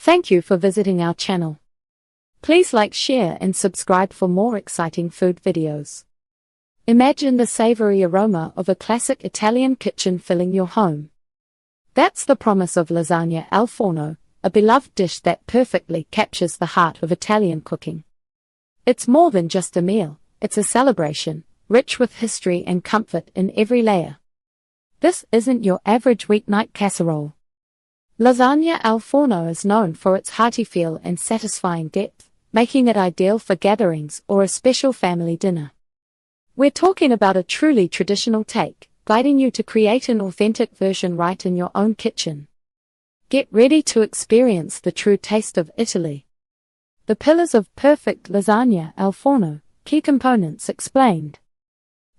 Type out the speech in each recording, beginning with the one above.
Thank you for visiting our channel. Please like, share and subscribe for more exciting food videos. Imagine the savory aroma of a classic Italian kitchen filling your home. That's the promise of lasagna al forno, a beloved dish that perfectly captures the heart of Italian cooking. It's more than just a meal, it's a celebration, rich with history and comfort in every layer. This isn't your average weeknight casserole. Lasagna al forno is known for its hearty feel and satisfying depth, making it ideal for gatherings or a special family dinner. We're talking about a truly traditional take, guiding you to create an authentic version right in your own kitchen. Get ready to experience the true taste of Italy. The pillars of perfect lasagna al forno, key components explained.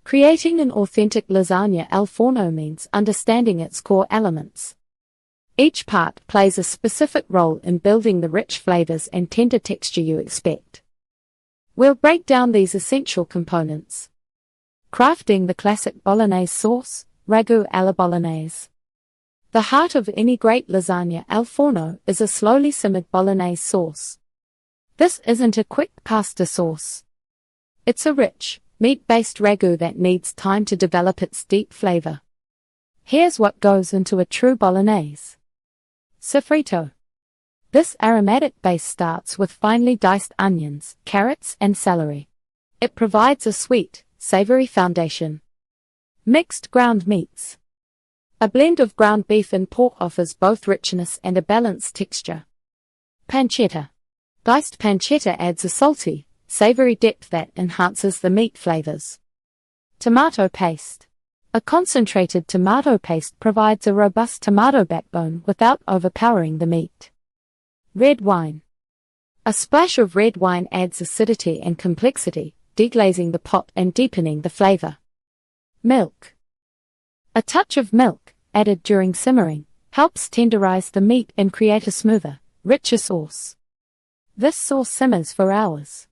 Creating an authentic lasagna al forno means understanding its core elements. Each part plays a specific role in building the rich flavors and tender texture you expect. We'll break down these essential components. Crafting the classic Bolognese sauce, Ragu alla Bolognese. The heart of any great lasagna al forno is a slowly simmered Bolognese sauce. This isn't a quick pasta sauce. It's a rich, meat-based ragu that needs time to develop its deep flavor. Here's what goes into a true Bolognese. Soffritto. This aromatic base starts with finely diced onions, carrots and celery. It provides a sweet, savory foundation. Mixed ground meats. A blend of ground beef and pork offers both richness and a balanced texture. Pancetta. Diced pancetta adds a salty, savory depth that enhances the meat flavors. Tomato paste. A concentrated tomato paste provides a robust tomato backbone without overpowering the meat. Red wine. A splash of red wine adds acidity and complexity, deglazing the pot and deepening the flavor. Milk. A touch of milk, added during simmering, helps tenderize the meat and create a smoother, richer sauce. This sauce simmers for hours.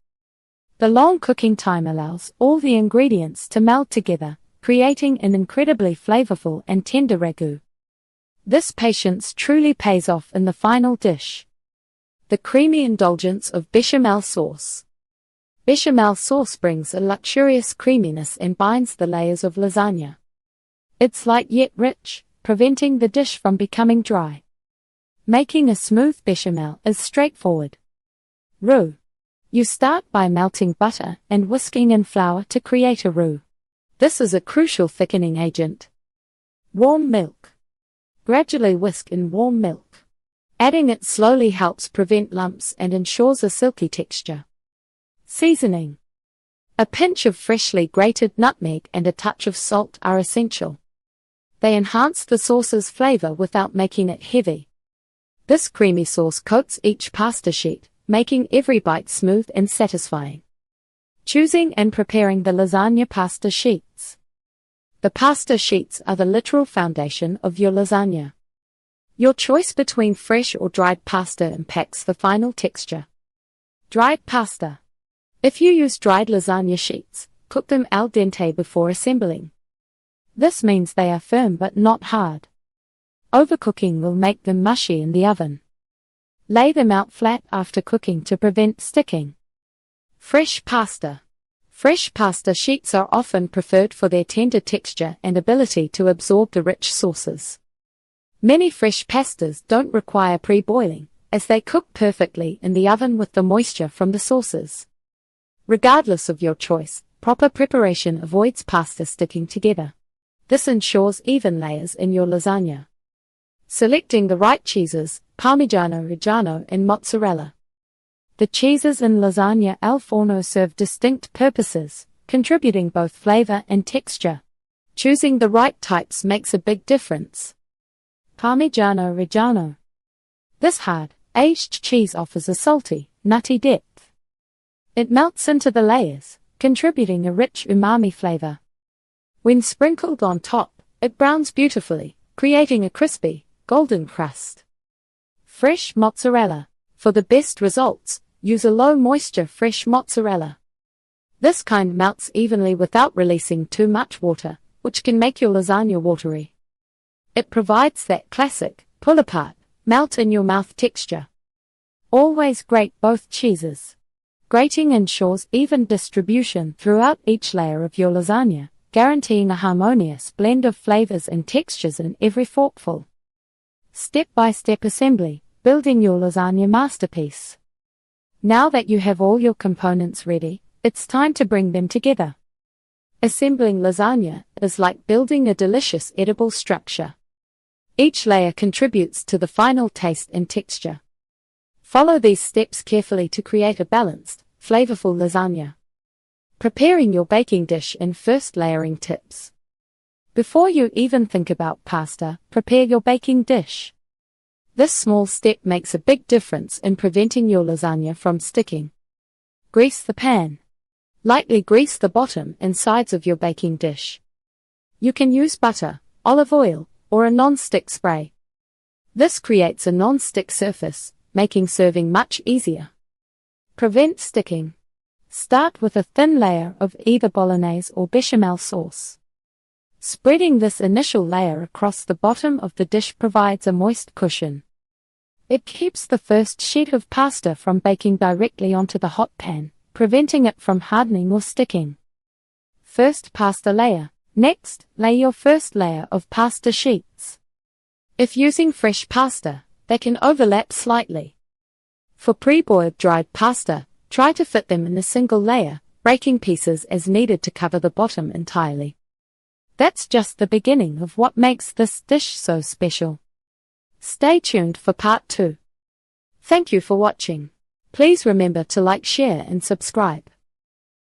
The long cooking time allows all the ingredients to meld together, creating an incredibly flavorful and tender ragu. This patience truly pays off in the final dish. The creamy indulgence of béchamel sauce. Béchamel sauce brings a luxurious creaminess and binds the layers of lasagna. It's light yet rich, preventing the dish from becoming dry. Making a smooth béchamel is straightforward. Roux. You start by melting butter and whisking in flour to create a roux. This is a crucial thickening agent. Warm milk. Gradually whisk in warm milk. Adding it slowly helps prevent lumps and ensures a silky texture. Seasoning. A pinch of freshly grated nutmeg and a touch of salt are essential. They enhance the sauce's flavor without making it heavy. This creamy sauce coats each pasta sheet, making every bite smooth and satisfying. Choosing and preparing the lasagna pasta sheets. The pasta sheets are the literal foundation of your lasagna. Your choice between fresh or dried pasta impacts the final texture. Dried pasta. If you use dried lasagna sheets, cook them al dente before assembling. This means they are firm but not hard. Overcooking will make them mushy in the oven. Lay them out flat after cooking to prevent sticking. Fresh pasta. Fresh pasta sheets are often preferred for their tender texture and ability to absorb the rich sauces. Many fresh pastas don't require pre-boiling, as they cook perfectly in the oven with the moisture from the sauces. Regardless of your choice, proper preparation avoids pasta sticking together. This ensures even layers in your lasagna. Selecting the right cheeses, Parmigiano Reggiano and mozzarella. The cheeses in lasagna al forno serve distinct purposes, contributing both flavor and texture. Choosing the right types makes a big difference. Parmigiano Reggiano. This hard, aged cheese offers a salty, nutty depth. It melts into the layers, contributing a rich umami flavor. When sprinkled on top, it browns beautifully, creating a crispy, golden crust. Fresh mozzarella. For the best results, use a low-moisture fresh mozzarella. This kind melts evenly without releasing too much water, which can make your lasagna watery. It provides that classic, pull-apart, melt-in-your-mouth texture. Always grate both cheeses. Grating ensures even distribution throughout each layer of your lasagna, guaranteeing a harmonious blend of flavors and textures in every forkful. Step-by-step assembly, building your lasagna masterpiece. Now that you have all your components ready, it's time to bring them together. Assembling lasagna is like building a delicious edible structure. Each layer contributes to the final taste and texture. Follow these steps carefully to create a balanced, flavorful lasagna. Preparing your baking dish and first layering tips. Before you even think about pasta, prepare your baking dish. This small step makes a big difference in preventing your lasagna from sticking. Grease the pan. Lightly grease the bottom and sides of your baking dish. You can use butter, olive oil, or a non-stick spray. This creates a non-stick surface, making serving much easier. Prevent sticking. Start with a thin layer of either Bolognese or Besciamella sauce. Spreading this initial layer across the bottom of the dish provides a moist cushion. It keeps the first sheet of pasta from baking directly onto the hot pan, preventing it from hardening or sticking. First pasta layer. Next, lay your first layer of pasta sheets. If using fresh pasta, they can overlap slightly. For pre-boiled dried pasta, try to fit them in a single layer, breaking pieces as needed to cover the bottom entirely. That's just the beginning of what makes this dish so special. Stay tuned for part 2. Thank you for watching. Please remember to like, share and subscribe.